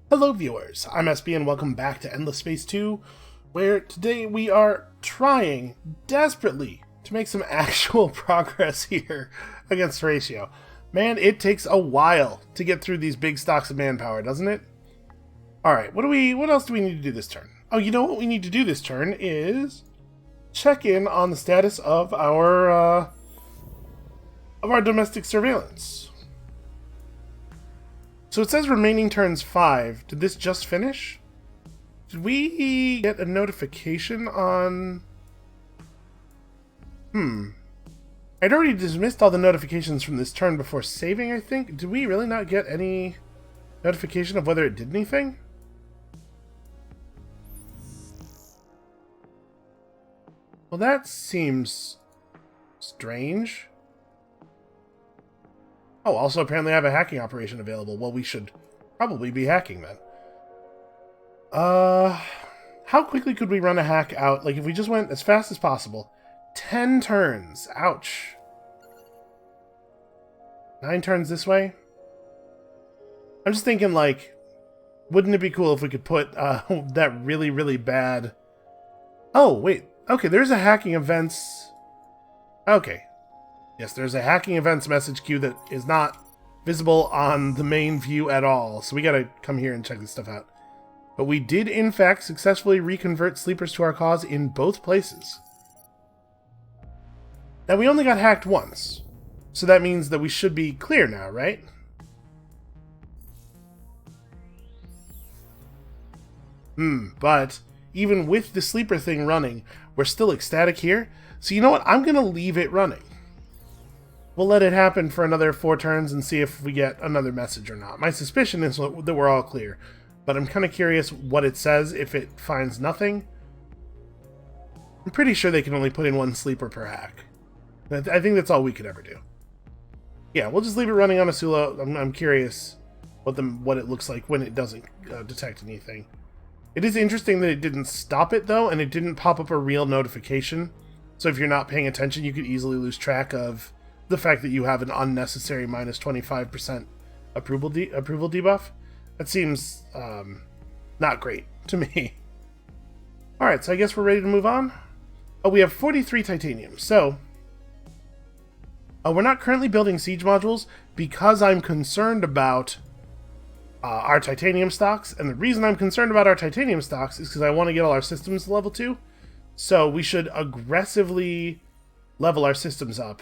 Hello viewers, I'm SB and welcome back to Endless Space 2, where today we are trying desperately to make some actual progress here against Ratio. Man, it takes a while to get through these big stocks of manpower, doesn't it? Alright, what else do we need to do this turn? Oh, you know what we need to do this turn is check in on the status of our domestic surveillance. So it says remaining turns 5. Did this just finish? Did we get a notification on... I'd already dismissed all the notifications from this turn before saving, I think. Did we really not get any notification of whether it did anything? Well, that seems strange. Oh, also apparently I have a hacking operation available. Well, we should probably be hacking then. How quickly could we run a hack out? Like, if we just went as fast as possible. 10 turns. Ouch. 9 turns this way? I'm just thinking, like, wouldn't it be cool if we could put that really, really bad... Oh, wait. Okay, there's a hacking events... Okay. Yes, there's a hacking events message queue that is not visible on the main view at all, so we gotta come here and check this stuff out. But we did, in fact, successfully reconvert sleepers to our cause in both places. Now, we only got hacked once, so that means that we should be clear now, right? But even with the sleeper thing running, we're still ecstatic here. So you know what? I'm gonna leave it running. We'll let it happen for another 4 turns and see if we get another message or not. My suspicion is that we're all clear, but I'm kind of curious what it says if it finds nothing. I'm pretty sure they can only put in 1 sleeper per hack. I think that's all we could ever do. Yeah, we'll just leave it running on Asulo. I'm curious what it looks like when it doesn't detect anything. It is interesting that it didn't stop it, though, and it didn't pop up a real notification. So if you're not paying attention, you could easily lose track of the fact that you have an unnecessary minus 25% approval debuff. That seems not great to me. Alright, so I guess we're ready to move on. Oh, we have 43 titanium. So, we're not currently building siege modules because I'm concerned about our titanium stocks. And the reason I'm concerned about our titanium stocks is because I want to get all our systems to level 2. So we should aggressively level our systems up.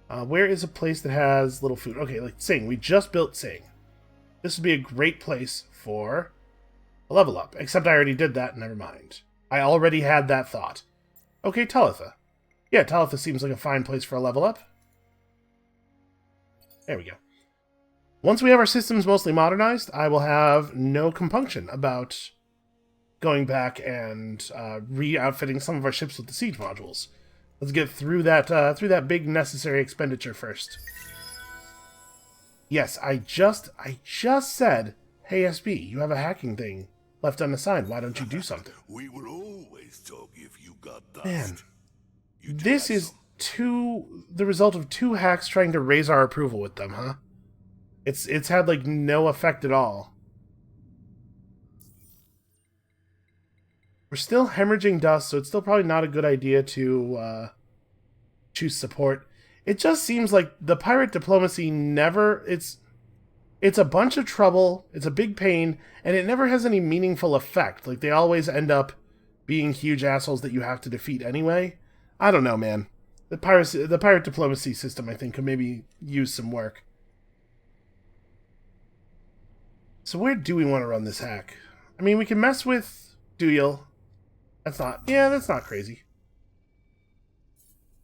Where is a place that has little food? Okay, like Sing. We just built Sing. This would be a great place for a level up. Except I already did that. Never mind. I already had that thought. Okay, Talitha. Yeah, Talitha seems like a fine place for a level up. There we go. Once we have our systems mostly modernized, I will have no compunction about going back and re-outfitting some of our ships with the siege modules. Let's get through that big necessary expenditure first. Yes, I just said, hey SB, you have a hacking thing left unassigned. Why don't you do something? We will always talk if you got dust. Man, this is the result of 2 hacks trying to raise our approval with them, huh? It's had like no effect at all. We're still hemorrhaging dust, so it's still probably not a good idea to choose support. It just seems like the pirate diplomacy never... It's a bunch of trouble, it's a big pain, and it never has any meaningful effect. Like, they always end up being huge assholes that you have to defeat anyway. I don't know, man. The pirate diplomacy system, I think, could maybe use some work. So where do we want to run this hack? I mean, we can mess with Duyal. That's not crazy.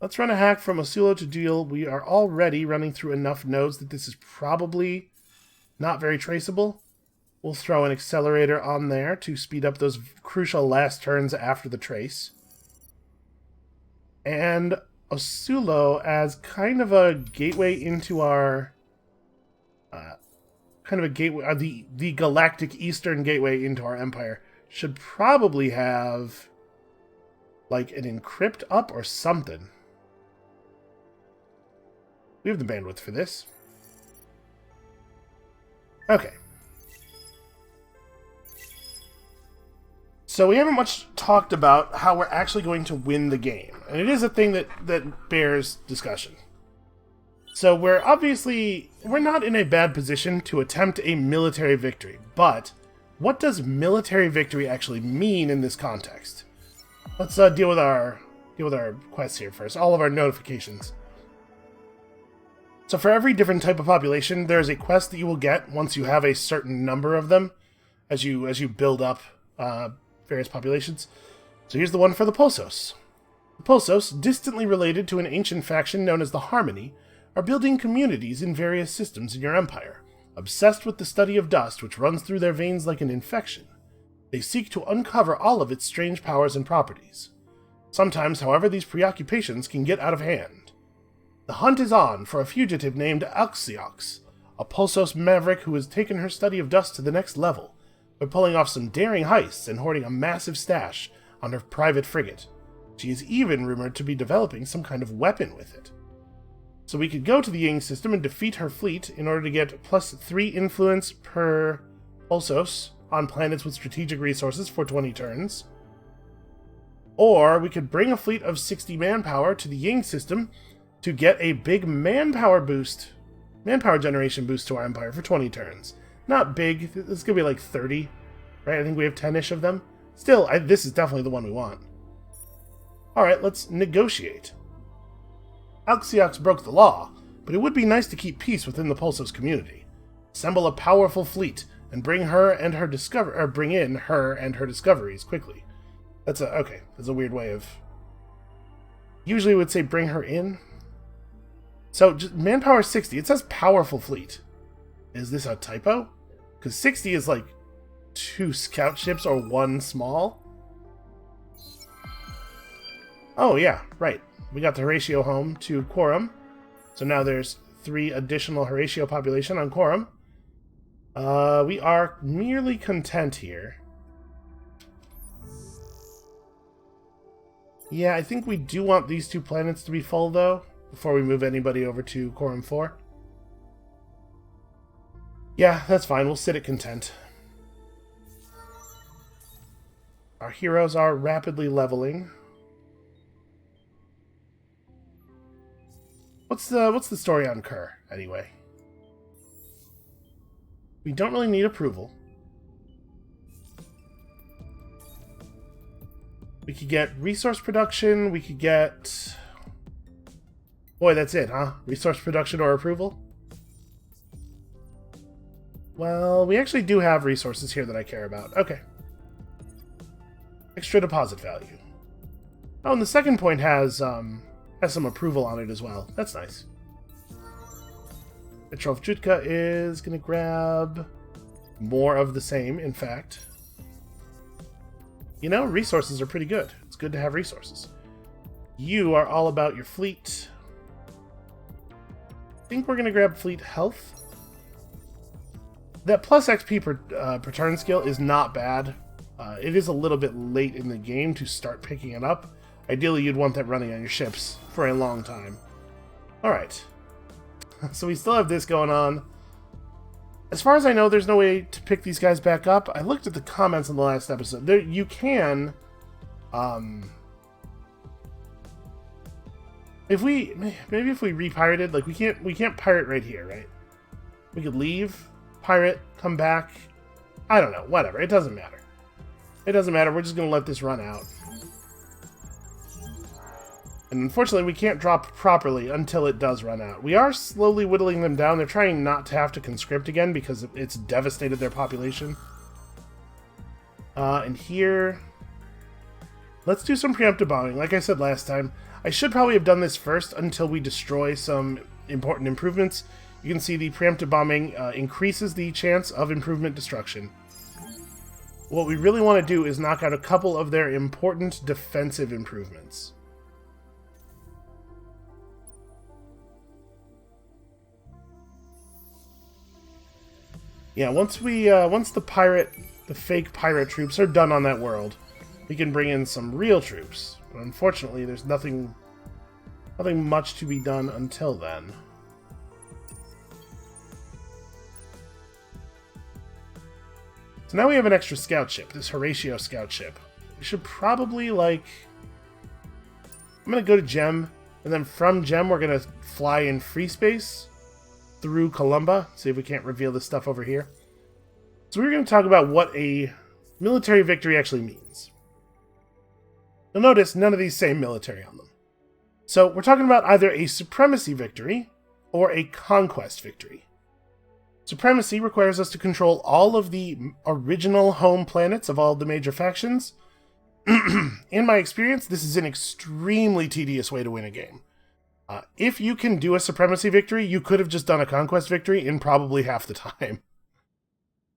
Let's run a hack from Asulo to Duyal. We are already running through enough nodes that this is probably not very traceable. We'll throw an accelerator on there to speed up those crucial last turns after the trace. And Asulo as kind of a gateway into our... the galactic eastern gateway into our empire. Should probably have like an encrypt up or something. We have the bandwidth for this. Okay. So we haven't much talked about how we're actually going to win the game. And it is a thing that bears discussion. So we're not in a bad position to attempt a military victory. But what does military victory actually mean in this context? Let's deal with our quests here first. All of our notifications. So for every different type of population, there is a quest that you will get once you have a certain number of them, as you build up various populations. So here's the one for the Pulsos. The Pulsos, distantly related to an ancient faction known as the Harmony, are building communities in various systems in your empire, obsessed with the study of dust which runs through their veins like an infection. They seek to uncover all of its strange powers and properties. Sometimes, however, these preoccupations can get out of hand. The hunt is on for a fugitive named Alxiox, a Pulsos maverick who has taken her study of dust to the next level, by pulling off some daring heists and hoarding a massive stash on her private frigate. She is even rumored to be developing some kind of weapon with it. So we could go to the Ying system and defeat her fleet in order to get +3 influence per Pulsos on planets with strategic resources for 20 turns. Or we could bring a fleet of 60 manpower to the Ying system to get a big manpower generation boost to our empire for 20 turns. Not big. This is going to be like 30, right? I think we have 10-ish of them. Still, this is definitely the one we want. Alright, let's negotiate. Alxiox broke the law, but it would be nice to keep peace within the Pulsos community. Assemble a powerful fleet and bring in her and her discoveries quickly. That's a weird way of... Usually we would say bring her in. So, just manpower 60. It says powerful fleet. Is this a typo? Because 60 is like 2 scout ships or 1 small. Oh yeah, right. We got the Horatio home to Quorum. So now there's 3 additional Horatio population on Quorum. We are merely content here. Yeah, I think we do want these 2 planets to be full, though, before we move anybody over to Quorum 4. Yeah, that's fine. We'll sit at content. Our heroes are rapidly leveling. What's the story on Kerr, anyway? We don't really need approval. We could get resource production, we could get... Boy, that's it, huh? Resource production or approval? Well, we actually do have resources here that I care about. Okay. Extra deposit value. Oh, and the second point has some approval on it as well. That's nice. Petrov Jutka is going to grab more of the same, in fact. You know, resources are pretty good. It's good to have resources. You are all about your fleet. I think we're going to grab fleet health. That plus XP per turn skill is not bad. It is a little bit late in the game to start picking it up. Ideally, you'd want that running on your ships for a long time. Alright. So we still have this going on. As far as I know, there's no way to pick these guys back up. I looked at the comments on the last episode. There, you can... maybe if we repirated, like we can't pirate right here, right? We could leave, pirate, come back. I don't know, whatever. It doesn't matter. It doesn't matter. We're just going to let this run out. And unfortunately, we can't drop properly until it does run out. We are slowly whittling them down. They're trying not to have to conscript again because it's devastated their population. And here... Let's do some preemptive bombing. Like I said last time, I should probably have done this first until we destroy some important improvements. You can see the preemptive bombing increases the chance of improvement destruction. What we really want to do is knock out a couple of their important defensive improvements. Yeah, once the fake pirate troops are done on that world, we can bring in some real troops. But unfortunately, there's nothing much to be done until then. So now we have an extra scout ship, this Horatio scout ship. We should probably, like... I'm going to go to Gem, and then from Gem we're going to fly in free space through Columba. See if we can't reveal this stuff over here. So we're going to talk about what a military victory actually means. You'll notice none of these say military on them. So we're talking about either a supremacy victory or a conquest victory. Supremacy requires us to control all of the original home planets of all the major factions. In my experience, this is an extremely tedious way to win a game. If you can do a supremacy victory, you could have just done a conquest victory in probably half the time.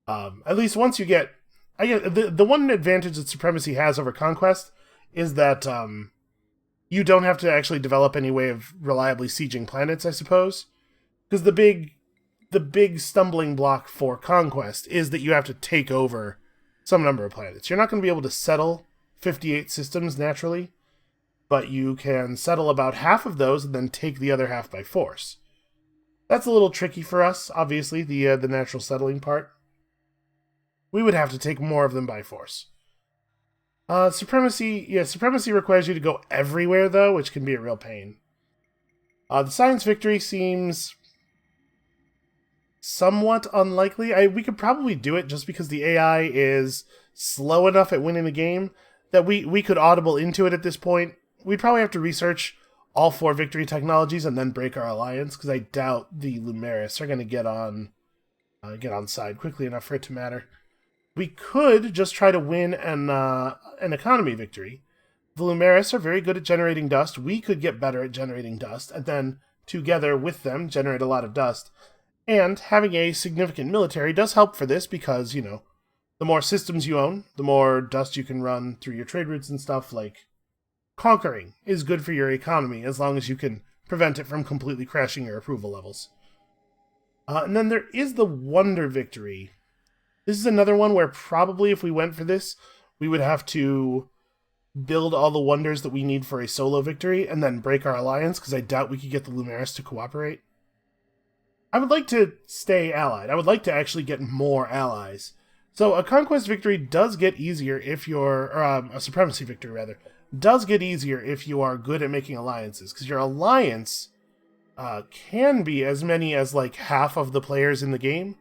At least once you get... the one advantage that supremacy has over conquest is that you don't have to actually develop any way of reliably sieging planets, I suppose. Because the big stumbling block for conquest is that you have to take over some number of planets. You're not going to be able to settle 58 systems naturally, but you can settle about half of those and then take the other half by force. That's a little tricky for us, obviously, the natural settling part. We would have to take more of them by force. Supremacy requires you to go everywhere, though, which can be a real pain. The science victory seems somewhat unlikely. We could probably do it just because the AI is slow enough at winning the game that we could audible into it at this point. We'd probably have to research all 4 victory technologies and then break our alliance, because I doubt the Lumeris are going to get on side quickly enough for it to matter. We could just try to win an economy victory. The Lumeris are very good at generating dust. We could get better at generating dust, and then together with them generate a lot of dust. And having a significant military does help for this because, you know, the more systems you own, the more dust you can run through your trade routes and stuff. Like, conquering is good for your economy as long as you can prevent it from completely crashing your approval levels. And then there is the Wonder Victory. This is another one where probably if we went for this, we would have to build all the wonders that we need for a solo victory and then break our alliance, because I doubt we could get the Lumeris to cooperate. I would like to stay allied. I would like to actually get more allies. So a conquest victory does get easier if you're... a supremacy victory, rather. Does get easier if you are good at making alliances, because your alliance can be as many as like half of the players in the game.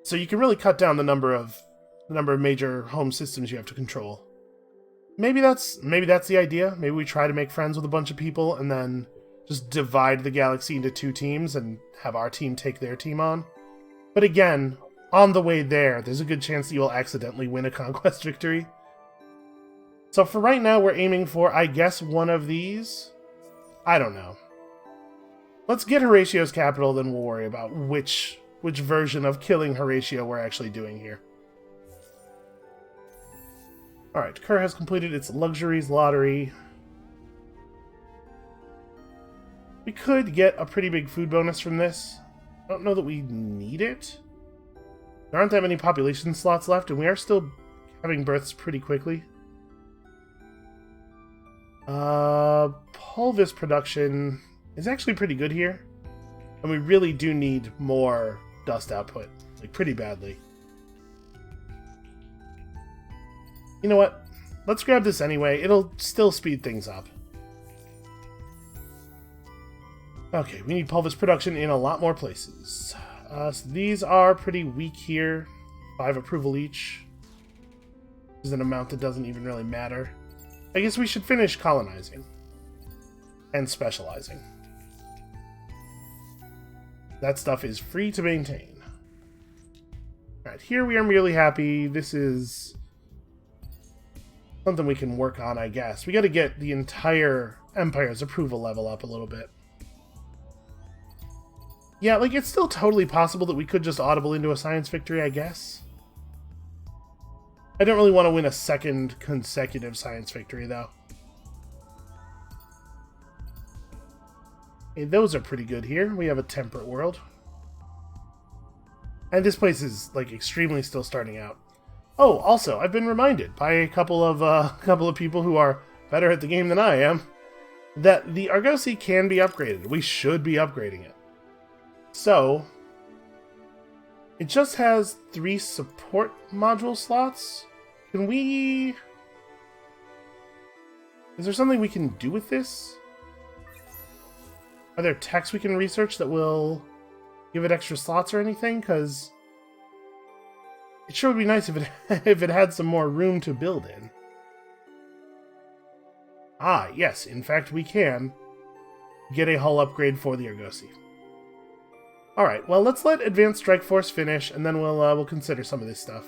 So you can really cut down the number of major home systems you have to control. Maybe that's the idea. Maybe we try to make friends with a bunch of people and then just divide the galaxy into 2 teams and have our team take their team on. But again, on the way there's a good chance that you'll accidentally win a conquest victory. So for right now, we're aiming for, I guess, one of these. I don't know. Let's get Horatio's capital, then we'll worry about which version of killing Horatio we're actually doing here. Alright, Kerr has completed its luxuries lottery. We could get a pretty big food bonus from this. I don't know that we need it. There aren't that many population slots left, and we are still having births pretty quickly. Pulvis production is actually pretty good here. And we really do need more dust output, like pretty badly. You know what? Let's grab this anyway. It'll still speed things up. Okay, we need pulvis production in a lot more places. So these are pretty weak here. 5 approval each. This is an amount that doesn't even really matter. I guess we should finish colonizing. And specializing. That stuff is free to maintain. Alright, here we are merely happy. This is something we can work on, I guess. We gotta get the entire Empire's approval level up a little bit. Yeah, like, it's still totally possible that we could just audible into a science victory, I guess. I don't really want to win a second consecutive science victory, though. Hey, those are pretty good here. We have a temperate world. And this place is, like, extremely still starting out. Oh, also, I've been reminded by a couple of people who are better at the game than I am, that the Argosy can be upgraded. We should be upgrading it. So, It just has 3 support module slots. Can we... Is there something we can do with this? Are there techs we can research that will give it extra slots or anything? Because it sure would be nice if it if it had some more room to build in. Ah, yes, in fact we can get a hull upgrade for the Argosy. Alright, well let's let Advanced Strike Force finish, and then we'll consider some of this stuff.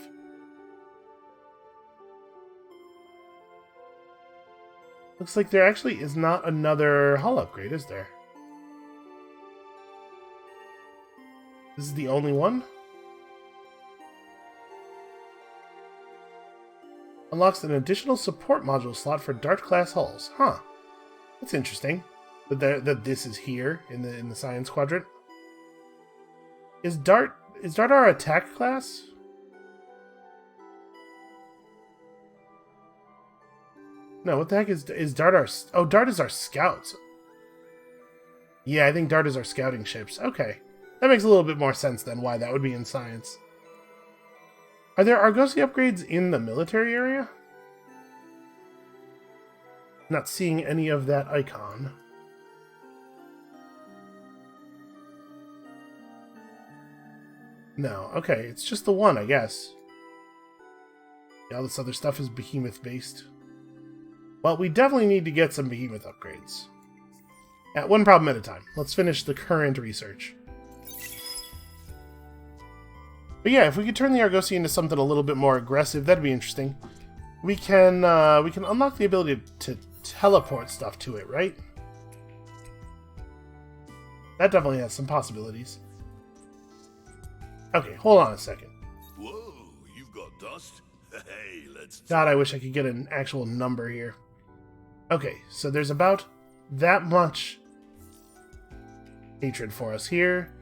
Looks like there actually is not another hull upgrade, is there? This is the only one? Unlocks an additional support module slot for Dart-class hulls. Huh. That's interesting. That this is here in the Science Quadrant. Is Dart our attack class? No, what the heck is Dart our... Oh, Dart is our scouts. Yeah, I think Dart is our scouting ships. Okay. That makes a little bit more sense then why that would be in science. Are there Argosy upgrades in the military area? Not seeing any of that icon. No, okay, it's just the one, I guess. Yeah, all this other stuff is behemoth-based. Well, we definitely need to get some behemoth upgrades. Yeah, one problem at a time. Let's finish the current research. But yeah, if we could turn the Argosy into something a little bit more aggressive, that'd be interesting. We can unlock the ability to teleport stuff to it, right? That definitely has some possibilities. Okay, hold on a second. Whoa, you got dust? Hey, let's... God, I wish I could get an actual number here. Okay, so there's about that much hatred for us here.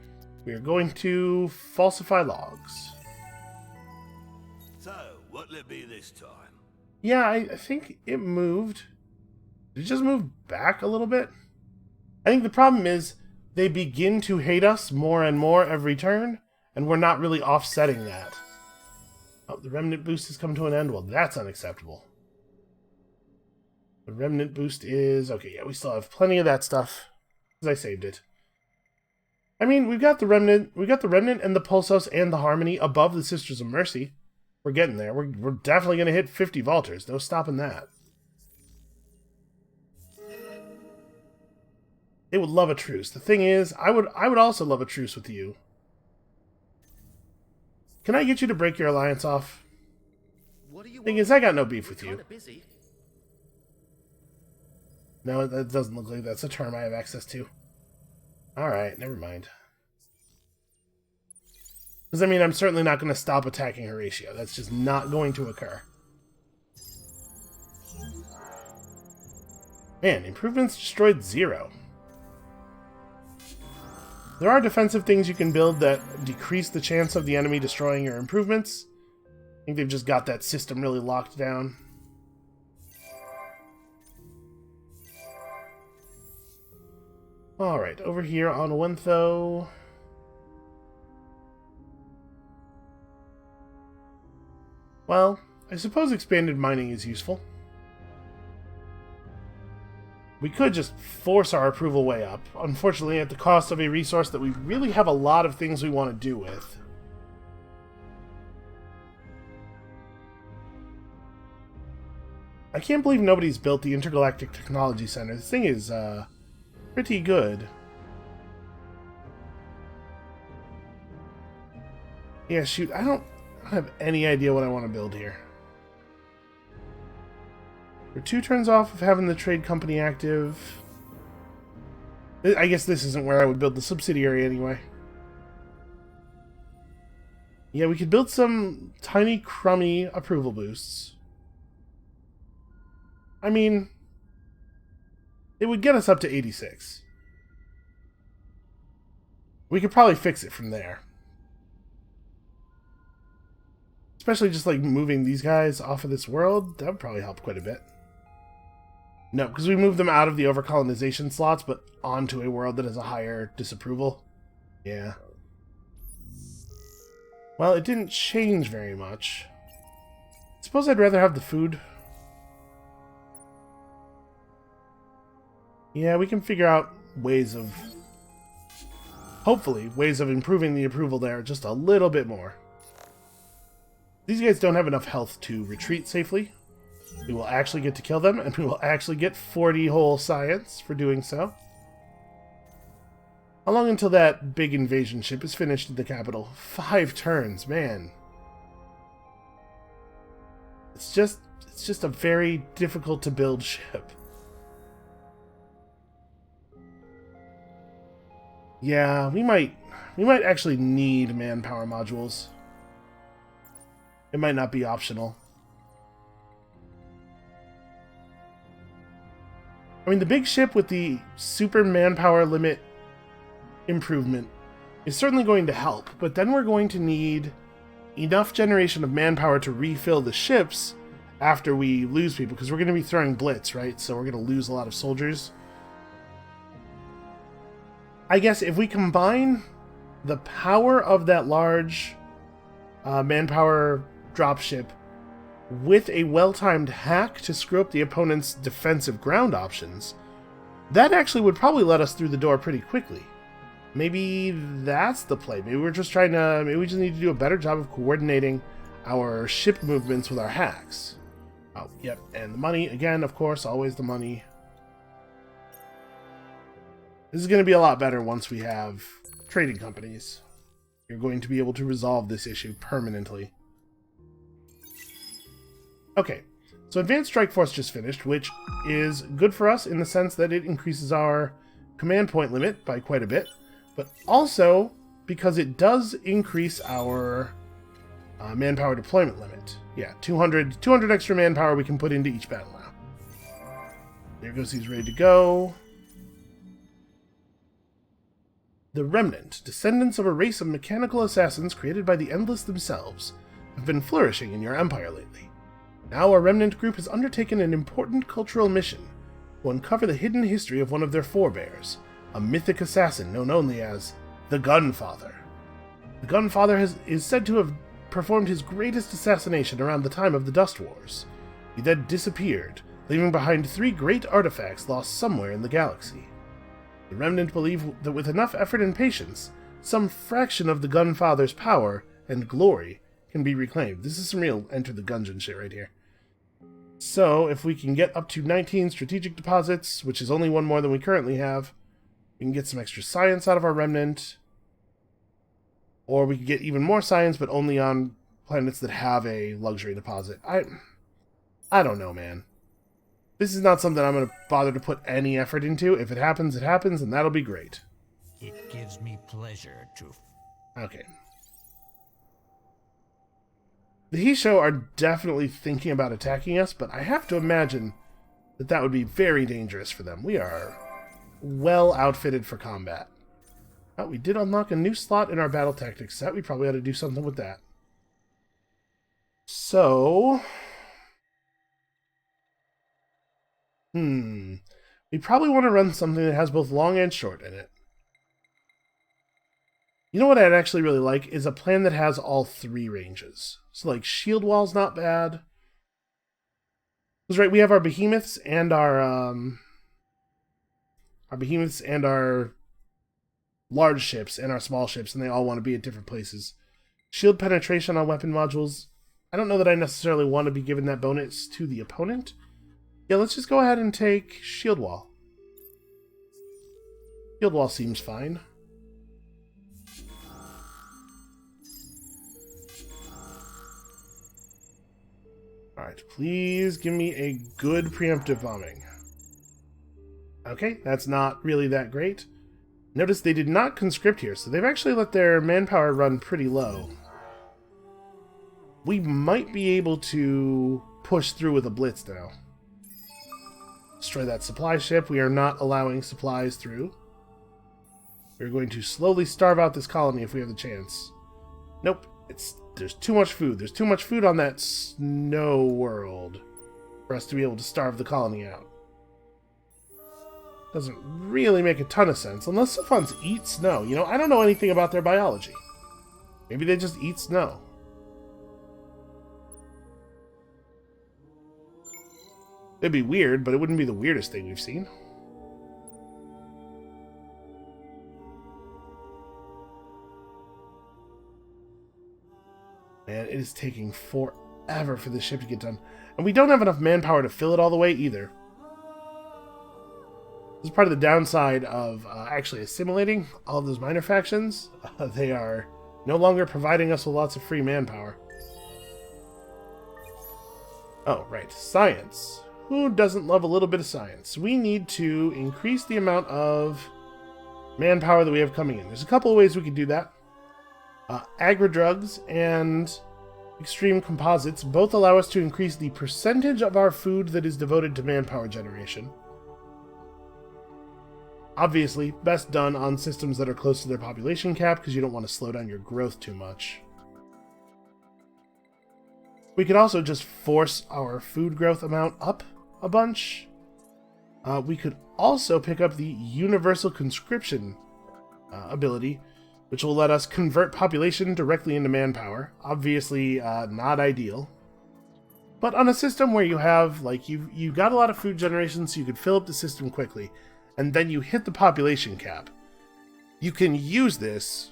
We are going to falsify logs. So, what'll it be this time? Yeah, I think it moved. Did it just move back a little bit? I think the problem is they begin to hate us more and more every turn, and we're not really offsetting that. Oh, the remnant boost has come to an end. Well, that's unacceptable. The remnant boost is... Okay, yeah, we still have plenty of that stuff, because I saved it. I mean, we've got the remnant and the Pulsos and the Harmony above the Sisters of Mercy. We're getting there. We're definitely going to hit 50 Vaulters. No stopping that. They would love a truce. The thing is, I would also love a truce with you. Can I get you to break your alliance off? Thing is, I got no beef with you. No, that doesn't look like that's a term I have access to. Alright, never mind. Because, I mean, I'm certainly not going to stop attacking Horatio. That's just not going to occur. Man, improvements destroyed 0. There are defensive things you can build that decrease the chance of the enemy destroying your improvements. I think they've just got that system really locked down. Alright, over here on Wentho. Well, I suppose expanded mining is useful. We could just force our approval way up, unfortunately at the cost of a resource that we really have a lot of things we want to do with. I can't believe nobody's built the Intergalactic Technology Center. This thing is, pretty good. Yeah, shoot, I don't have any idea what I want to build here. We're 2 turns off of having the trade company active. I guess this isn't where I would build the subsidiary anyway. Yeah, we could build some tiny, crummy approval boosts. I mean, it would get us up to 86. We could probably fix it from there. Especially just like moving these guys off of this world, that would probably help quite a bit. No, because we moved them out of the overcolonization slots, but onto a world that has a higher disapproval. Yeah. Well, it didn't change very much. Suppose I'd rather have the food. Yeah, we can figure out ways of... hopefully, ways of improving the approval there just a little bit more. These guys don't have enough health to retreat safely. We will actually get to kill them, and we will actually get 40 whole science for doing so. How long until that big invasion ship is finished in the capital? 5 turns, man. It's just a very difficult to build ship. Yeah, we might actually need manpower modules. It might not be optional. I mean, the big ship with the super manpower limit improvement is certainly going to help, but then we're going to need enough generation of manpower to refill the ships after we lose people, because we're going to be throwing blitz, right? So we're going to lose a lot of soldiers. I guess if we combine the power of that large manpower dropship with a well-timed hack to screw up the opponent's defensive ground options, that actually would probably let us through the door pretty quickly. Maybe that's the play. Maybe we just need to do a better job of coordinating our ship movements with our hacks. Oh, yep, and the money, again, of course, always the money. This is going to be a lot better once we have trading companies. You're going to be able to resolve this issue permanently. Okay, so Advanced Strike Force just finished, which is good for us in the sense that it increases our command point limit by quite a bit, but also because it does increase our manpower deployment limit. Yeah, 200 extra manpower we can put into each battle now. There goes, he's ready to go. The Remnant, descendants of a race of mechanical assassins created by the Endless themselves, have been flourishing in your empire lately. Now our Remnant group has undertaken an important cultural mission to uncover the hidden history of one of their forebears, a mythic assassin known only as the Gunfather. The Gunfather is said to have performed his greatest assassination around the time of the Dust Wars. He then disappeared, leaving behind 3 great artifacts lost somewhere in the galaxy. The Remnant believe that with enough effort and patience, some fraction of the Gunfather's power and glory can be reclaimed. This is some real Enter the Gungeon shit right here. So, if we can get up to 19 strategic deposits, which is only 1 more than we currently have, we can get some extra science out of our Remnant. Or we can get even more science, but only on planets that have a luxury deposit. I don't know, man. This is not something I'm going to bother to put any effort into. If it happens, it happens, and that'll be great. It gives me pleasure to... Okay. The Hisho are definitely thinking about attacking us, but I have to imagine that that would be very dangerous for them. We are well outfitted for combat. Oh, we did unlock a new slot in our battle tactics set. We probably ought to do something with that. So... we probably want to run something that has both long and short in it. You know what I'd actually really like is a plan that has all 3 ranges. So, like, shield wall's not bad. Because, right, we have our behemoths and our large ships and our small ships, and they all want to be at different places. Shield penetration on weapon modules. I don't know that I necessarily want to be giving that bonus to the opponent. Yeah, let's just go ahead and take shield wall. Shield wall seems fine. Alright, please give me a good preemptive bombing. Okay, that's not really that great. Notice they did not conscript here, so they've actually let their manpower run pretty low. We might be able to push through with a blitz now. Destroy that supply ship. We are not allowing supplies through. We're going to slowly starve out this colony if we have the chance. Nope. There's too much food. There's too much food on that snow world for us to be able to starve the colony out. Doesn't really make a ton of sense, unless Sophons eat snow. You know, I don't know anything about their biology. Maybe they just eat snow. It'd be weird, but it wouldn't be the weirdest thing we've seen. Man, it is taking forever for this ship to get done. And we don't have enough manpower to fill it all the way either. This is part of the downside of actually assimilating all of those minor factions. They are no longer providing us with lots of free manpower. Oh, right. Science. Who doesn't love a little bit of science? We need to increase the amount of manpower that we have coming in. There's a couple of ways we could do that. Agri-drugs and extreme composites both allow us to increase the percentage of our food that is devoted to manpower generation. Obviously, best done on systems that are close to their population cap because you don't want to slow down your growth too much. We could also just force our food growth amount up a bunch. We could also pick up the Universal Conscription ability, which will let us convert population directly into manpower. Obviously, not ideal. But on a system where you have, like, you got a lot of food generation, so you could fill up the system quickly, and then you hit the population cap, you can use this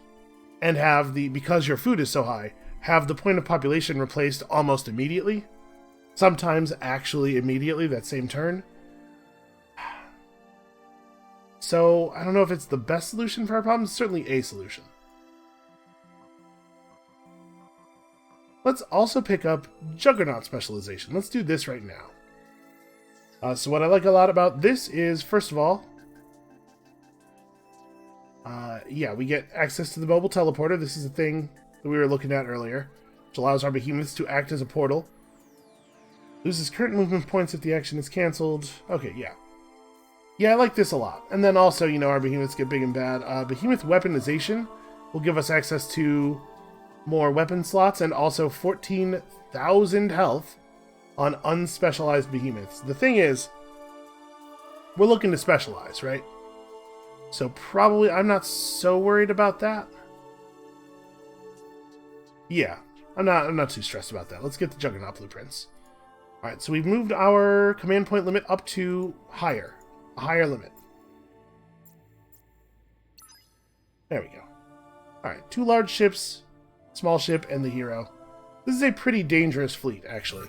and have because your food is so high, have the point of population replaced almost immediately. Sometimes actually immediately that same turn. So, I don't know if it's the best solution for our problem. It's certainly a solution. Let's also pick up Juggernaut Specialization. Let's do this right now. So what I like a lot about this is, first of all, yeah, we get access to the mobile teleporter. This is a thing that we were looking at earlier, which allows our behemoths to act as a portal. Loses current movement points if the action is cancelled. Okay, yeah. Yeah, I like this a lot. And then also, you know, our behemoths get big and bad. Behemoth weaponization will give us access to more weapon slots and also 14,000 health on unspecialized behemoths. The thing is, we're looking to specialize, right? So probably I'm not so worried about that. Yeah, I'm not too stressed about that. Let's get the Juggernaut Blueprints. Alright, so we've moved our command point limit up to a higher limit. There we go. Alright, 2 large ships, small ship, and the hero. This is a pretty dangerous fleet, actually.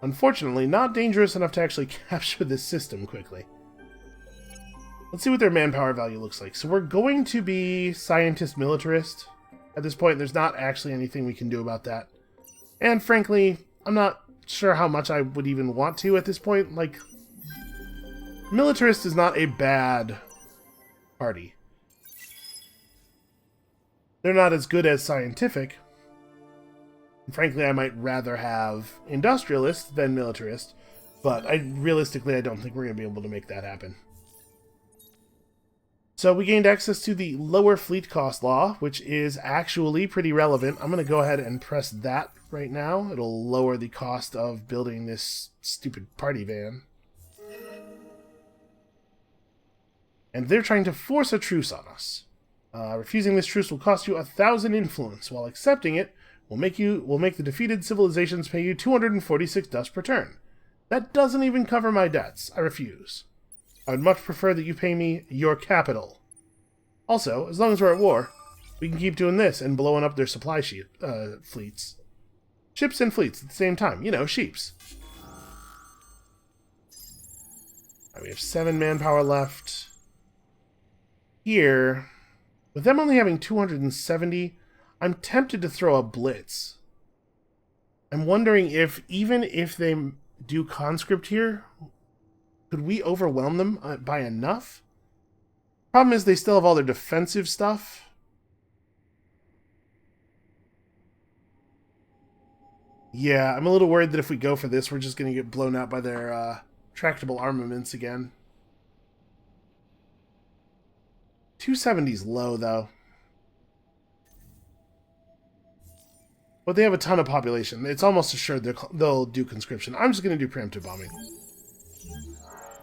Unfortunately, not dangerous enough to actually capture this system quickly. Let's see what their manpower value looks like. So we're going to be scientist militarist. At this point, there's not actually anything we can do about that. And frankly, I'm not sure how much I would even want to at this point. Like, militarist is not a bad party. They're not as good as scientific. And frankly, I might rather have industrialist than militarist. But realistically, I don't think we're going to be able to make that happen. So we gained access to the lower fleet cost law, which is actually pretty relevant. I'm going to go ahead and press that right now. It'll lower the cost of building this stupid party van. And they're trying to force a truce on us. Refusing this truce will cost you 1,000 influence, while accepting it will make the defeated civilizations pay you 246 dust per turn. That doesn't even cover my debts. I refuse. I would much prefer that you pay me your capital. Also, as long as we're at war, we can keep doing this and blowing up their supply fleets. Ships and fleets at the same time. You know, sheeps. Right, we have 7 manpower left. Here, with them only having 270, I'm tempted to throw a blitz. I'm wondering if, even if they do conscript here, could we overwhelm them by enough? Problem is they still have all their defensive stuff. Yeah, I'm a little worried that if we go for this, we're just going to get blown out by their tractable armaments again. 270's low, though. But they have a ton of population. It's almost assured they'll do conscription. I'm just going to do preemptive bombing.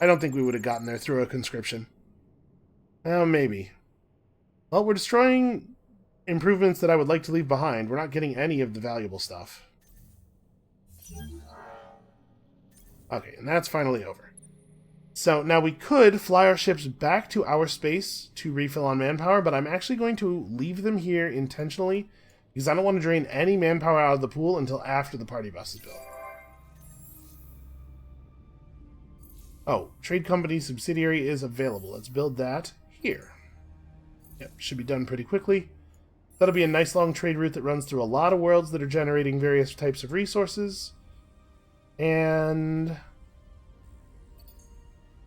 I don't think we would have gotten there through a conscription. Maybe. Well, we're destroying improvements that I would like to leave behind. We're not getting any of the valuable stuff. Okay, and that's finally over. So now we could fly our ships back to our space to refill on manpower, but I'm actually going to leave them here intentionally because I don't want to drain any manpower out of the pool until after the party bus is built. Oh, trade company subsidiary is available. Let's build that here. Yep, should be done pretty quickly. That'll be a nice long trade route that runs through a lot of worlds that are generating various types of resources. And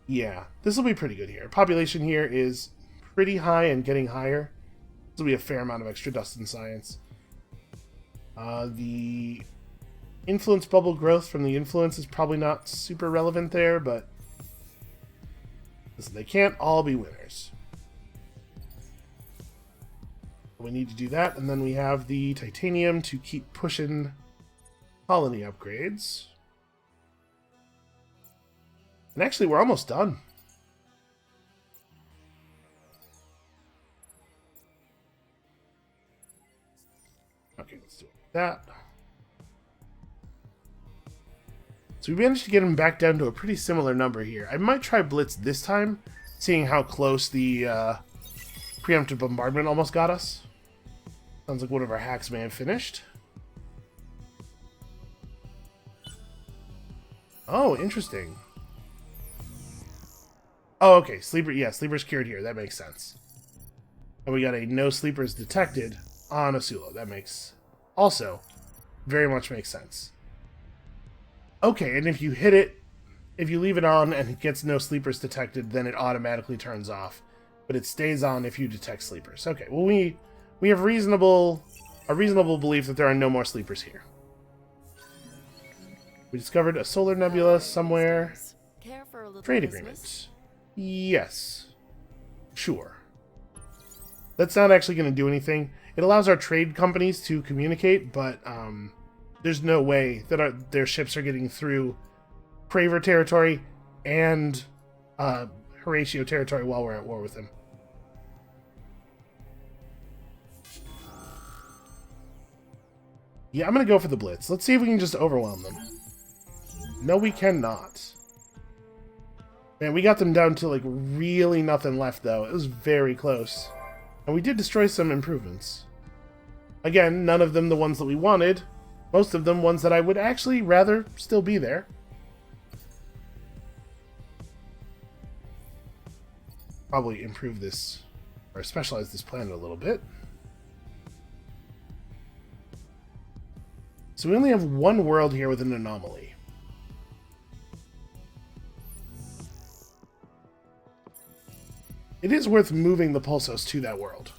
yeah, this will be pretty good here. Population here is pretty high and getting higher. This will be a fair amount of extra dust and science. The influence bubble growth from the influence is probably not super relevant there, but listen, they can't all be winners. We need to do that, and then we have the titanium to keep pushing colony upgrades. And actually, we're almost done. Okay, let's do that. So we managed to get him back down to a pretty similar number here. I might try Blitz this time, seeing how close the Pre-Emptive Bombardment almost got us. Sounds like one of our hacks may have finished. Oh, interesting. Oh, okay. Sleeper, yeah, Sleeper's cured here. That makes sense. And we got a no sleepers detected on Asulo. That makes also very much makes sense. Okay, and if you hit it, if you leave it on and it gets no sleepers detected, then it automatically turns off. But it stays on if you detect sleepers. Okay, well we have a reasonable belief that there are no more sleepers here. We discovered a solar nebula somewhere. Trade agreement. Yes. Sure. That's not actually going to do anything. It allows our trade companies to communicate, but there's no way that their ships are getting through Craver territory and Horatio territory while we're at war with them. Yeah, I'm going to go for the Blitz. Let's see if we can just overwhelm them. No, we cannot. Man, we got them down to, like, really nothing left, though. It was very close. And we did destroy some improvements. Again, none of them the ones that we wanted. Most of them ones that I would actually rather still be there. Probably improve this, or specialize this planet a little bit. So we only have one world here with an anomaly. It is worth moving the Pulsos to that world.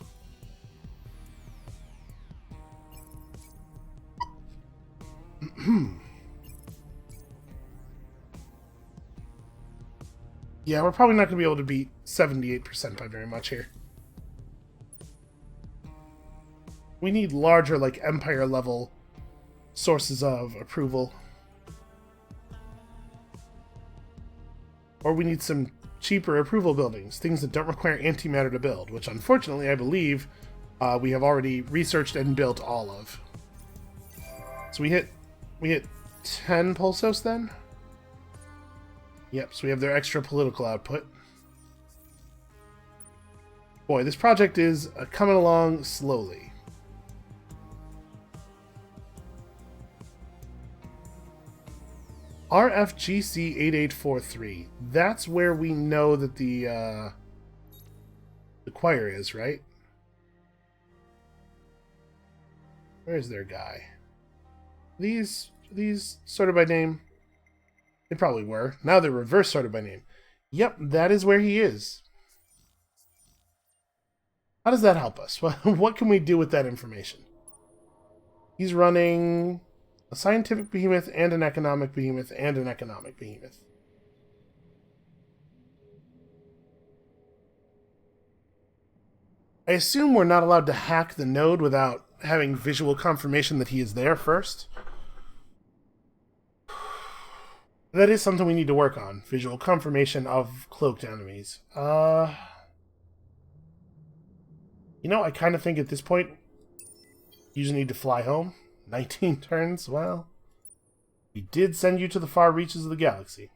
Yeah, we're probably not going to be able to beat 78% by very much here. We need larger, like, Empire-level sources of approval. Or we need some cheaper approval buildings, things that don't require antimatter to build, which unfortunately I believe we have already researched and built all of. So we hit 10 Pulsos then? Yep, so we have their extra political output. Boy, this project is coming along slowly. RFGC 8843. That's where we know that the choir is, right? Where's their guy? These sorted by name? They probably were. Now they're reverse sorted by name. Yep, that is where he is. How does that help us? What can we do with that information? He's running a scientific behemoth and an economic behemoth and an economic behemoth. I assume we're not allowed to hack the node without having visual confirmation that he is there first. That is something we need to work on. Visual confirmation of cloaked enemies. You know, I kind of think at this point, you just need to fly home. 19 turns, well, we did send you to the far reaches of the galaxy.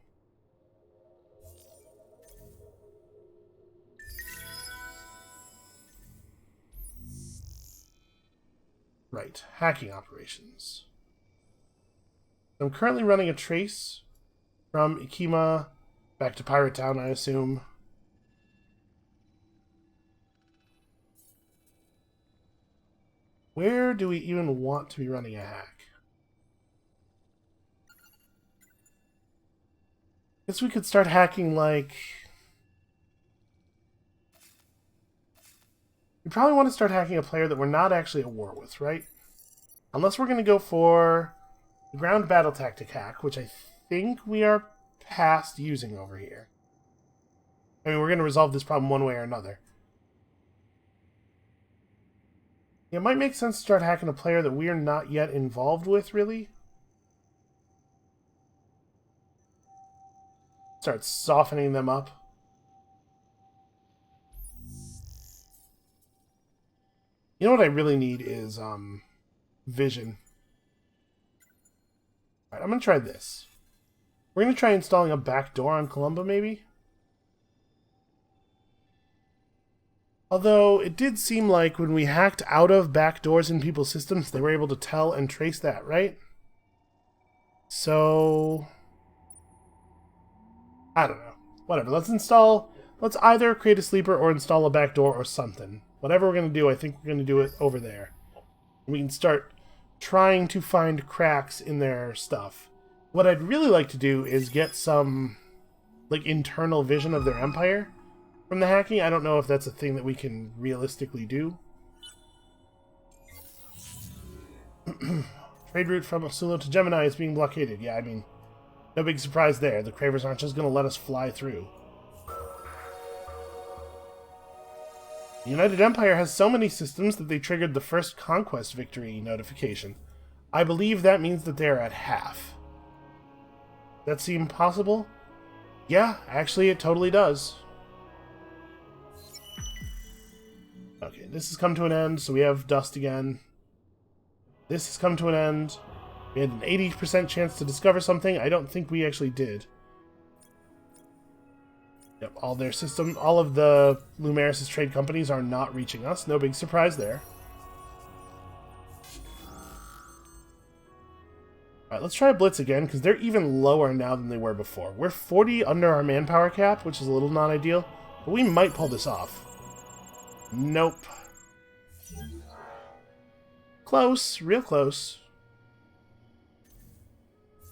Right, hacking operations. I'm currently running a trace from Ikima back to Pirate Town, I assume. Where do we even want to be running a hack? Guess we could start hacking, like... We probably want to start hacking a player that we're not actually at war with, right? Unless we're going to go for the ground battle tactic hack, which I think we are past using over here. I mean, we're going to resolve this problem one way or another. Yeah, it might make sense to start hacking a player that we are not yet involved with, really. Start softening them up. You know what I really need is, vision. Alright, I'm going to try this. We're going to try installing a back door on Columba, maybe? Although, it did seem like when we hacked out of back doors in people's systems, they were able to tell and trace that, right? So... I don't know. Whatever, let's either create a sleeper or install a back door or something. Whatever we're going to do, I think we're going to do it over there. We can start trying to find cracks in their stuff. What I'd really like to do is get some, like, internal vision of their empire from the hacking. I don't know if that's a thing that we can realistically do. Trade route from Asulo to Gemini is being blockaded. Yeah, I mean, no big surprise there. The Cravers aren't just going to let us fly through. The United Empire has so many systems that they triggered the first conquest victory notification. I believe that means that they are at half. Does that seem possible? Yeah, actually it totally does. Okay, this has come to an end, so we have dust again. This has come to an end. We had an 80% chance to discover something. I don't think we actually did. Yep, all their system, all of the Lumeris' trade companies are not reaching us. No big surprise there. Alright, let's try Blitz again, because they're even lower now than they were before. We're 40 under our manpower cap, which is a little non-ideal, but we might pull this off. Nope. Close, real close.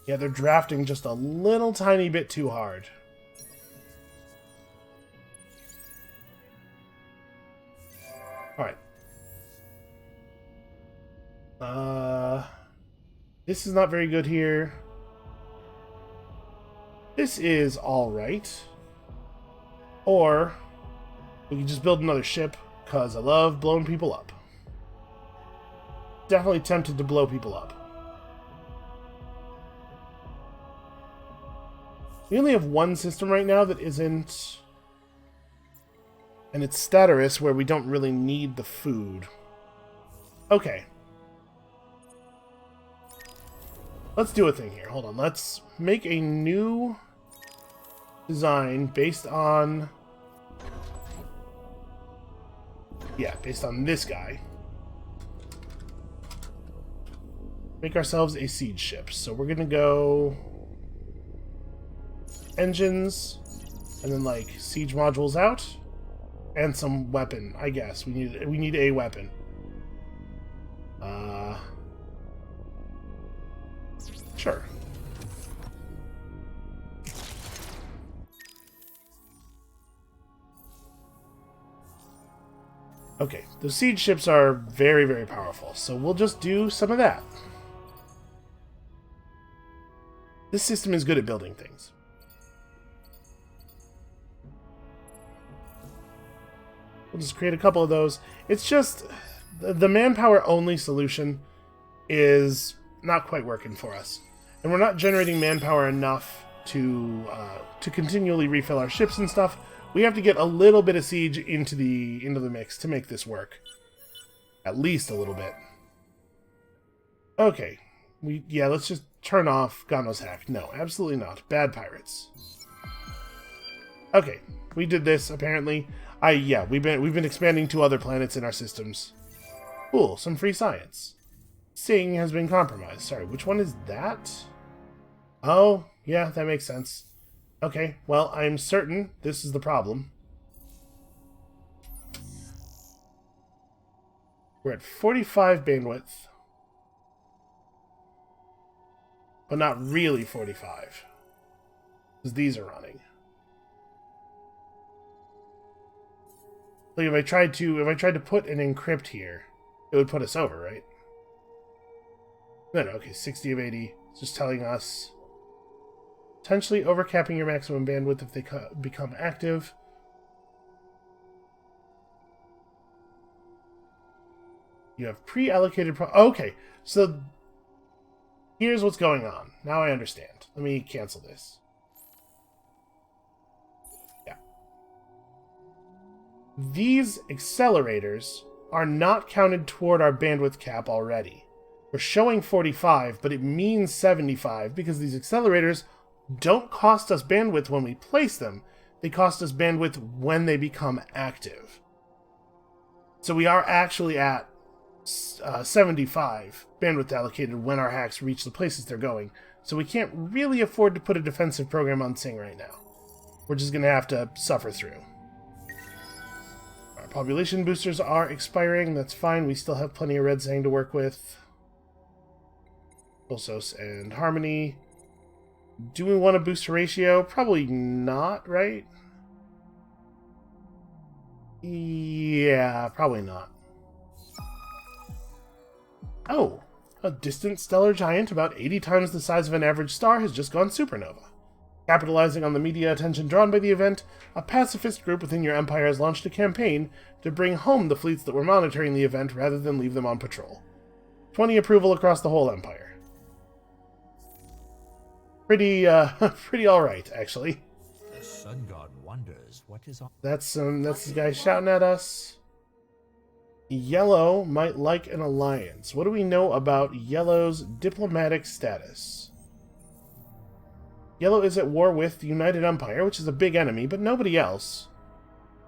Yeah, they're drafting just a little tiny bit too hard. Alright. This is not very good here. This is alright. Or, we can just build another ship, because I love blowing people up. Definitely tempted to blow people up. We only have one system right now that isn't... And it's Staterus, where we don't really need the food. Okay. Let's do a thing here. Hold on. Let's make a new design based on... Yeah, based on this guy. Make ourselves a siege ship. So we're gonna go... engines, and then, like, siege modules out. And some weapon, I guess. We need a weapon. Sure. Okay, the siege ships are very, very powerful, so we'll just do some of that. This system is good at building things. We'll just create a couple of those. It's just the manpower only solution is not quite working for us. And we're not generating manpower enough to continually refill our ships and stuff, we have to get a little bit of siege into the mix to make this work. At least a little bit. Okay. Let's just turn off God knows hack. No, absolutely not. Bad pirates. Okay, we did this apparently. We've been expanding to other planets in our systems. Cool, some free science. Sing has been compromised. Sorry, which one is that? Oh, yeah, that makes sense. Okay, well, I'm certain this is the problem. We're at 45 bandwidth. But not really 45. Because these are running. Like if I tried to put an encrypt here, it would put us over, right? No, okay, 60 of 80. It's just telling us potentially overcapping your maximum bandwidth if they become active. You have pre-allocated okay, so here's what's going on. Now I understand. Let me cancel this. Yeah. These accelerators are not counted toward our bandwidth cap already. We're showing 45, but it means 75 because these accelerators don't cost us bandwidth when we place them. They cost us bandwidth when they become active. So we are actually at 75 bandwidth allocated when our hacks reach the places they're going. So we can't really afford to put a defensive program on Sing right now. We're just going to have to suffer through. Our population boosters are expiring. That's fine. We still have plenty of Red Sang to work with. Pulsos and Harmony. Do we want to boost ratio? Probably not, right? Yeah, probably not. Oh, a distant stellar giant about 80 times the size of an average star has just gone supernova. Capitalizing on the media attention drawn by the event, a pacifist group within your empire has launched a campaign to bring home the fleets that were monitoring the event rather than leave them on patrol. 20 approval across the whole empire. Pretty alright, actually. The sun god wonders what is on. That's this guy shouting at us. Yellow might like an alliance. What do we know about Yellow's diplomatic status? Yellow is at war with the United Empire, which is a big enemy, but nobody else.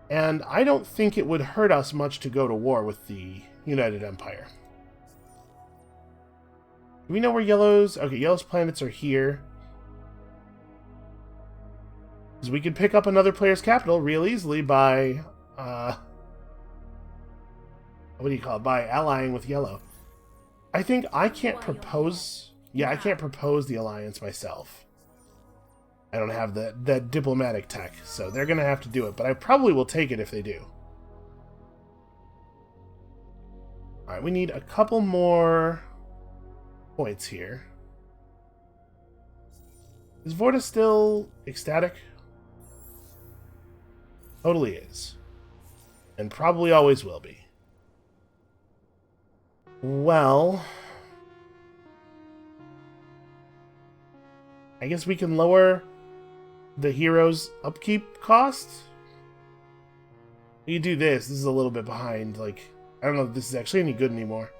And I don't think it would hurt us much to go to war with the United Empire. Do we know where Yellow's... Okay, Yellow's planets are here. Because we could pick up another player's capital real easily by... what do you call it? By allying with Yellow. I think I can't propose... Yeah, I can't propose the alliance myself. I don't have that diplomatic tech, so they're going to have to do it. But I probably will take it if they do. Alright, we need a couple more points here. Is Vorta still ecstatic? Totally is. And probably always will be. Well, I guess we can lower the hero's upkeep cost. You do this. This is a little bit behind. Like, I don't know if this is actually any good anymore.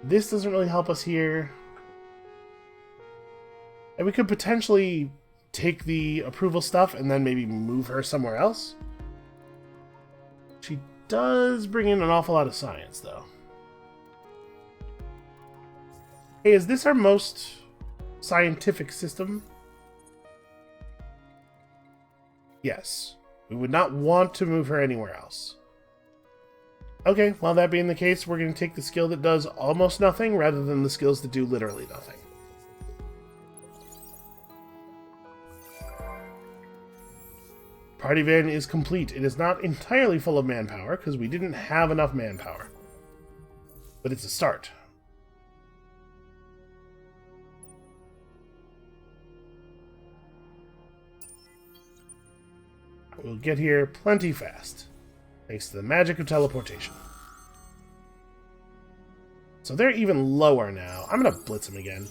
This doesn't really help us here. And we could potentially take the approval stuff and then maybe move her somewhere else. She does bring in an awful lot of science, though. Hey, is this our most scientific system? Yes. We would not want to move her anywhere else. Okay, well, that being the case, we're going to take the skill that does almost nothing rather than the skills that do literally nothing. Party van is complete. It is not entirely full of manpower, because we didn't have enough manpower. But it's a start. We'll get here plenty fast, thanks to the magic of teleportation. So they're even lower now. I'm going to blitz them again.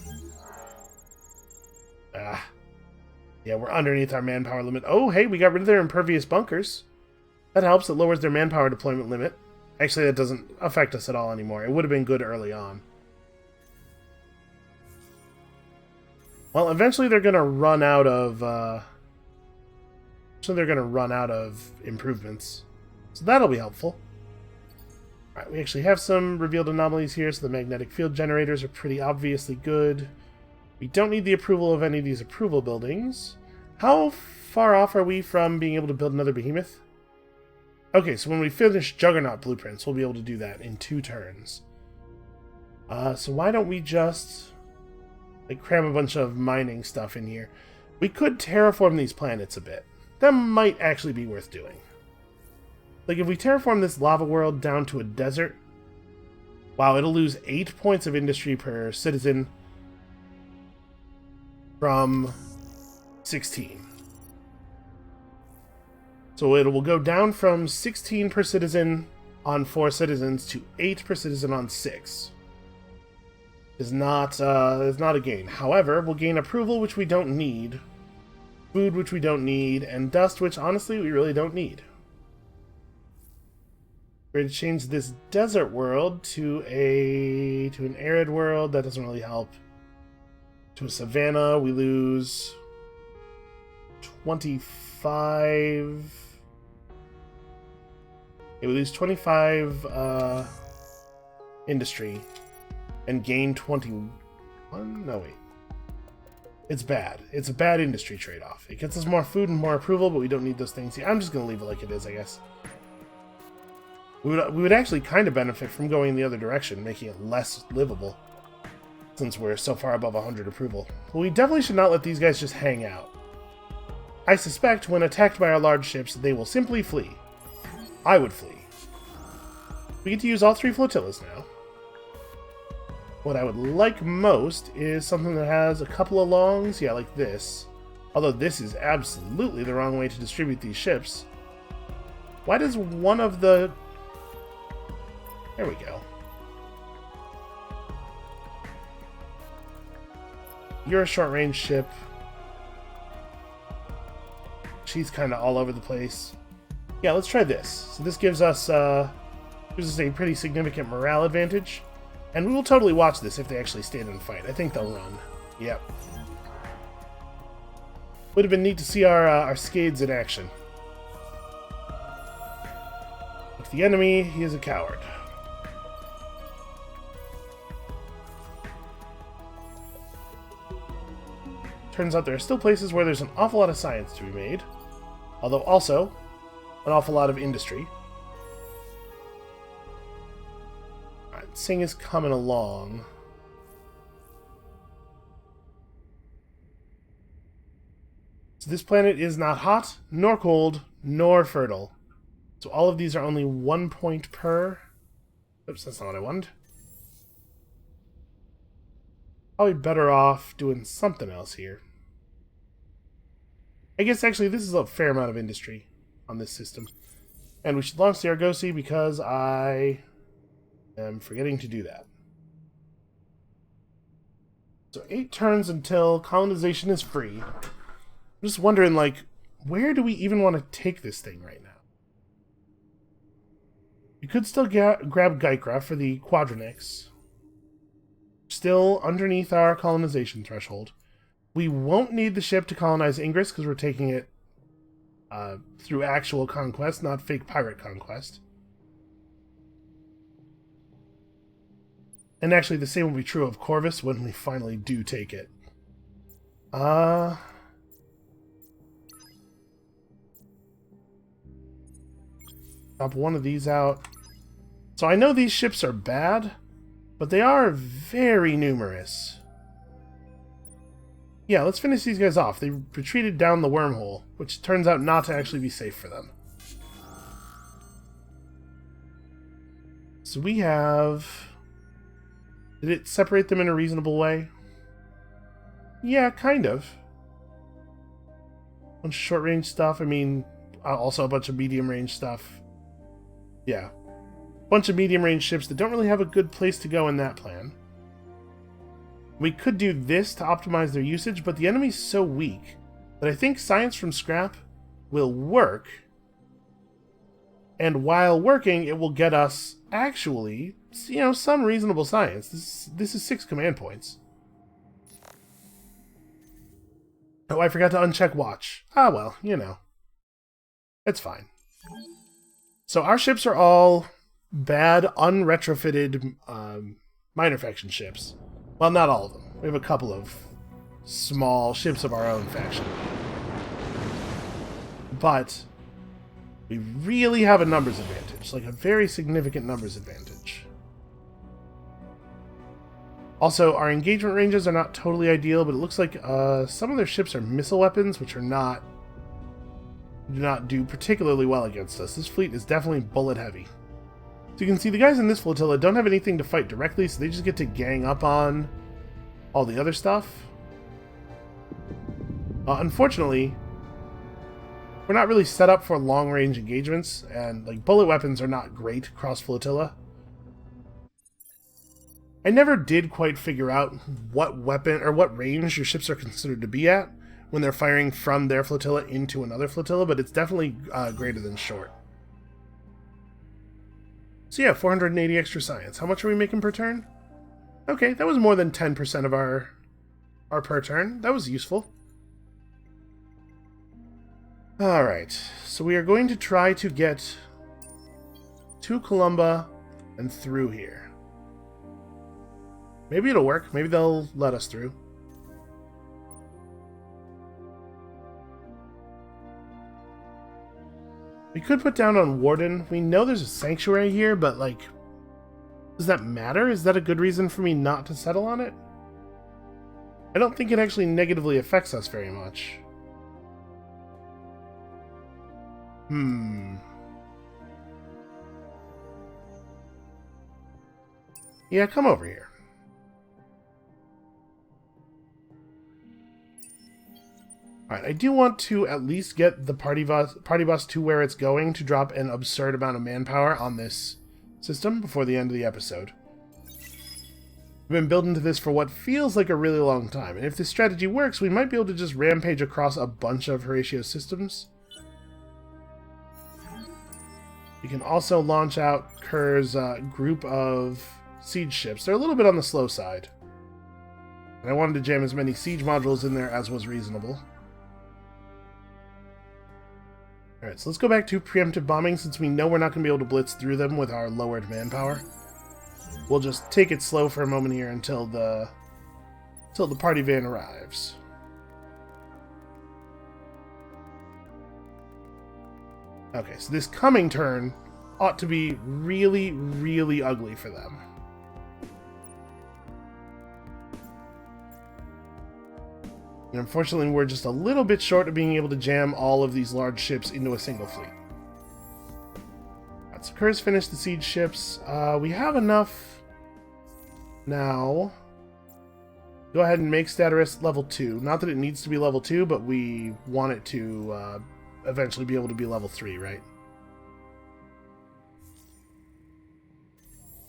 Yeah, we're underneath our manpower limit. Oh, hey, we got rid of their impervious bunkers. That helps. It lowers their manpower deployment limit. Actually, that doesn't affect us at all anymore. It would have been good early on. Well, eventually they're going to run out of... So they're going to run out of improvements. So that'll be helpful. Alright, we actually have some revealed anomalies here, so the magnetic field generators are pretty obviously good. We don't need the approval of any of these approval buildings. How far off are we from being able to build another behemoth? Okay, so when we finish Juggernaut Blueprints, we'll be able to do that in 2 turns. So why don't we just cram a bunch of mining stuff in here? We could terraform these planets a bit. That might actually be worth doing. Like, if we terraform this lava world down to a desert, wow, it'll lose 8 points of industry per citizen from 16. So it will go down from 16 per citizen on 4 citizens to 8 per citizen on 6. Is not a gain. However, we'll gain approval, which we don't need, food, which we don't need, and dust, which honestly we really don't need. We're going to change this desert world to an arid world. That doesn't really help. To a savanna, we lose 25. Yeah, we lose 25 industry and gain 21. No, wait. It's bad. It's a bad industry trade-off. It gets us more food and more approval, but we don't need those things. Yeah, I'm just going to leave it like it is, I guess. We would actually kind of benefit from going the other direction, making it less livable, since we're so far above 100 approval. But we definitely should not let these guys just hang out. I suspect when attacked by our large ships, they will simply flee. I would flee. We get to use all 3 flotillas now. What I would like most is something that has a couple of longs, yeah, like this. Although this is absolutely the wrong way to distribute these ships. Why does one of the... There we go. You're a short-range ship. She's kind of all over the place. Yeah, let's try this. So this gives us a pretty significant morale advantage. And we will totally watch this if they actually stand and fight. I think they'll run. Yep. Would have been neat to see our Scades in action. If the enemy, he is a coward. Turns out there are still places where there's an awful lot of science to be made. Although also, an awful lot of industry. Alright, Sing is coming along. So this planet is not hot, nor cold, nor fertile. So all of these are only 1 point per... Oops, that's not what I wanted. Probably better off doing something else here. I guess actually this is a fair amount of industry on this system. And we should launch the Argosy because I am forgetting to do that. So 8 turns until colonization is free. I'm just wondering, like, where do we even want to take this thing right now? We could still grab Gykra for the Quadronix. Still underneath our colonization threshold. We won't need the ship to colonize Ingress because we're taking it through actual conquest, not fake pirate conquest. And actually the same will be true of Corvus when we finally do take it. Pop one of these out. So I know these ships are bad, but they are very numerous. Yeah, let's finish these guys off. They retreated down the wormhole, which turns out not to actually be safe for them. So we have... Did it separate them in a reasonable way? Yeah, kind of. A bunch of short-range stuff. I mean, also a bunch of medium-range stuff. Yeah. A bunch of medium-range ships that don't really have a good place to go in that plan. We could do this to optimize their usage, but the enemy's so weak But I think science from scrap will work. And while working, it will get us, actually, you know, some reasonable science. This is 6 command points. Oh, I forgot to uncheck watch. Ah, well, you know. It's fine. So our ships are all bad, unretrofitted minor faction ships. Well, not all of them. We have a couple of small ships of our own faction. But we really have a numbers advantage, like a very significant numbers advantage. Also, our engagement ranges are not totally ideal, but it looks like some of their ships are missile weapons, which are do not do particularly well against us. This fleet is definitely bullet heavy. So you can see the guys in this flotilla don't have anything to fight directly, so they just get to gang up on all the other stuff. Unfortunately, we're not really set up for long-range engagements, and like bullet weapons are not great cross flotilla. I never did quite figure out what weapon or what range your ships are considered to be at when they're firing from their flotilla into another flotilla, but it's definitely greater than short. So yeah, 480 extra science. How much are we making per turn? Okay, that was more than 10% of our per turn. That was useful. Alright, so we are going to try to get to Columba and through here. Maybe it'll work. Maybe they'll let us through. We could put down on Warden. We know there's a sanctuary here, but, like, does that matter? Is that a good reason for me not to settle on it? I don't think it actually negatively affects us very much. Yeah, come over here. Alright, I do want to at least get the party bus to where it's going to drop an absurd amount of manpower on this system before the end of the episode. I've been building to this for what feels like a really long time, and if this strategy works, we might be able to just rampage across a bunch of Horatio's systems. We can also launch out Kerr's group of siege ships. They're a little bit on the slow side. And I wanted to jam as many siege modules in there as was reasonable. Alright, so let's go back to Pre-Emptive Bombing since we know we're not going to be able to blitz through them with our lowered manpower. We'll just take it slow for a moment here until the party van arrives. Okay, so this coming turn ought to be really, really ugly for them. And unfortunately, we're just a little bit short of being able to jam all of these large ships into a single fleet. Alright, so Kerr's finished the siege ships. We have enough now. Go ahead and make Staturus level 2. Not that it needs to be level 2, but we want it to eventually be able to be level 3, right?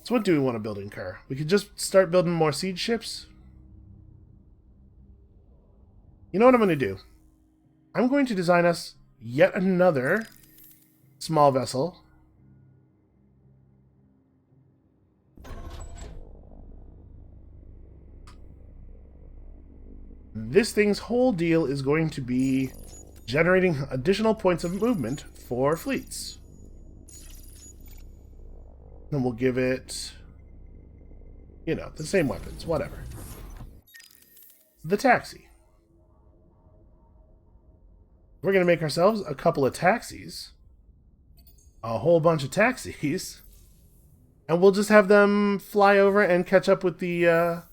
So what do we want to build in Kerr? We could just start building more siege ships. You know what I'm going to do? I'm going to design us yet another small vessel. This thing's whole deal is going to be generating additional points of movement for fleets. And we'll give it, you know, the same weapons, whatever. The taxi. We're going to make ourselves a couple of taxis. A whole bunch of taxis. And we'll just have them fly over and catch up with the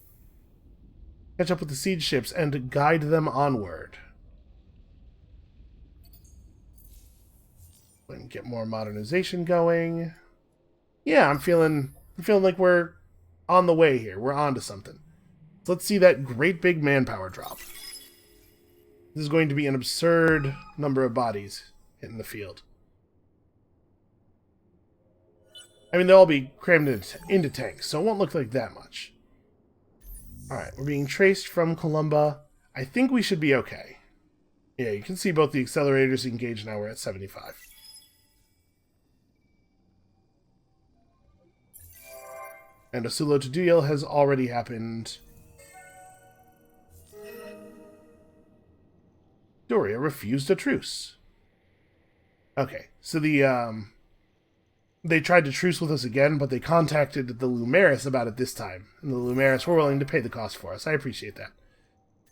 siege ships and guide them onward. And get more modernization going. Yeah, I'm feeling like we're on the way here. We're on to something. So let's see that great big manpower drop. This is going to be an absurd number of bodies hitting the field. I mean, they'll all be crammed into tanks, so it won't look like that much. Alright, we're being traced from Columba. I think we should be okay. Yeah, you can see both the accelerators engaged now. We're at 75. And a Sulo to Duyel has already happened. Doria refused a truce. Okay, so they tried to truce with us again, but they contacted the Lumeris about it this time. And the Lumeris were willing to pay the cost for us. I appreciate that.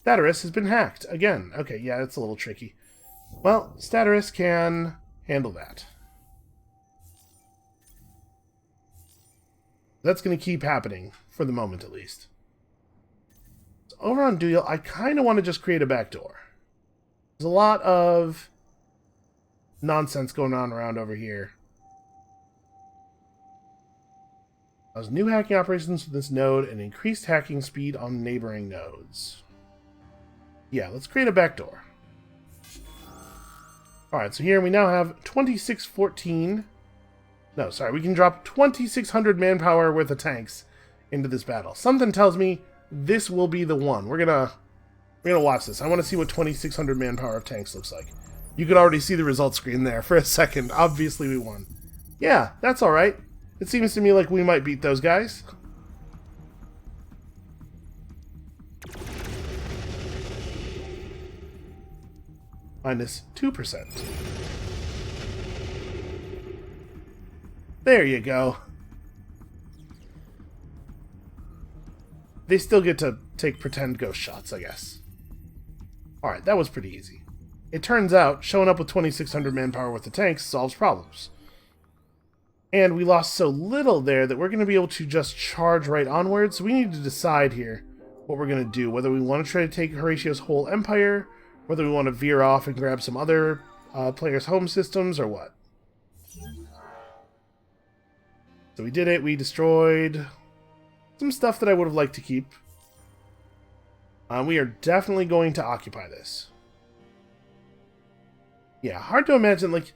Staturus has been hacked. Again. Okay, yeah, that's a little tricky. Well, Staturus can handle that. That's going to keep happening, for the moment at least. So over on Duyel, I kind of want to just create a backdoor. There's a lot of nonsense going on around over here. There's new hacking operations for this node and increased hacking speed on neighboring nodes. Yeah, let's create a backdoor. Alright, so here we now have 2614. No, sorry, we can drop 2,600 manpower worth of tanks into this battle. Something tells me this will be the one. We're gonna watch this. I want to see what 2,600 manpower of tanks looks like. You could already see the result screen there for a second. Obviously we won. Yeah, that's alright. It seems to me like we might beat those guys. Minus 2%. There you go. They still get to take pretend ghost shots, I guess. Alright, that was pretty easy. It turns out, showing up with 2,600 manpower worth of tanks solves problems. And we lost so little there that we're going to be able to just charge right onward, so we need to decide here what we're going to do. Whether we want to try to take Horatio's whole empire, whether we want to veer off and grab some other players' home systems, or what. So we did it. We destroyed some stuff that I would have liked to keep. We are definitely going to occupy this. Yeah, hard to imagine, like,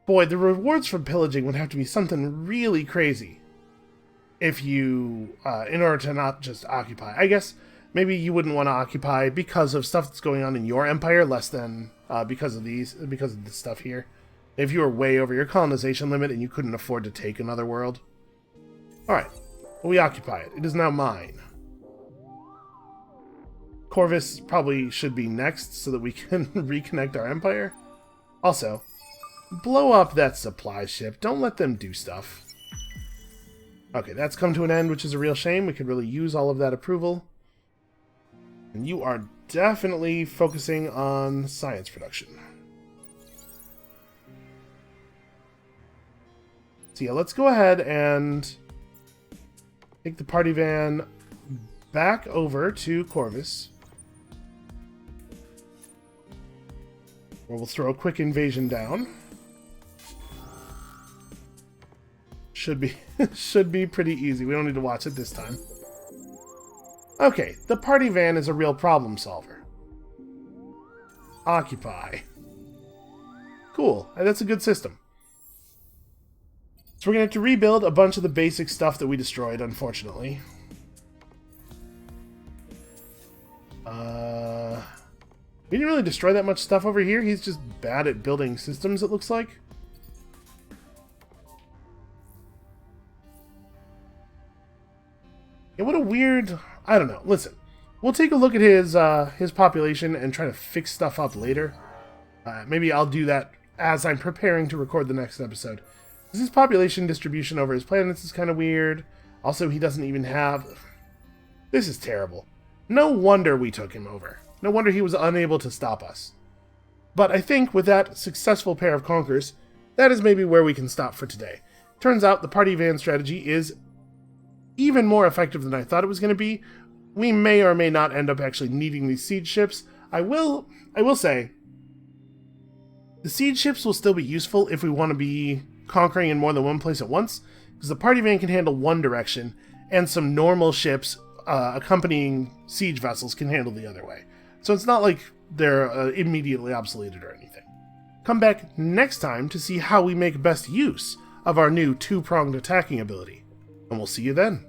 boy, the rewards from pillaging would have to be something really crazy if you, in order to not just occupy. I guess maybe you wouldn't want to occupy because of stuff that's going on in your empire, less than because of this stuff here. If you were way over your colonization limit and you couldn't afford to take another world. Alright, well, we occupy it. It is now mine. Corvus probably should be next so that we can reconnect our empire. Also, blow up that supply ship. Don't let them do stuff. Okay, that's come to an end, which is a real shame. We could really use all of that approval. And you are definitely focusing on science production. So yeah, let's go ahead and take the party van back over to Corvus, where we'll throw a quick invasion down. Should be pretty easy. We don't need to watch it this time. Okay, the party van is a real problem solver. Occupy. Cool, and that's a good system. So we're going to have to rebuild a bunch of the basic stuff that we destroyed, unfortunately. We didn't really destroy that much stuff over here. He's just bad at building systems, it looks like. Yeah, what a weird... I don't know. Listen, we'll take a look at his population and try to fix stuff up later. Maybe I'll do that as I'm preparing to record the next episode. His population distribution over his planets is kind of weird. Also, he doesn't even have... This is terrible. No wonder we took him over. No wonder he was unable to stop us. But I think with that successful pair of conquers, that is maybe where we can stop for today. Turns out the party van strategy is even more effective than I thought it was going to be. We may or may not end up actually needing these siege ships. I will say, the siege ships will still be useful if we want to be conquering in more than one place at once, because the party van can handle one direction, and some normal ships accompanying siege vessels can handle the other way. So it's not like they're immediately obsoleted or anything. Come back next time to see how we make best use of our new two-pronged attacking ability. And we'll see you then.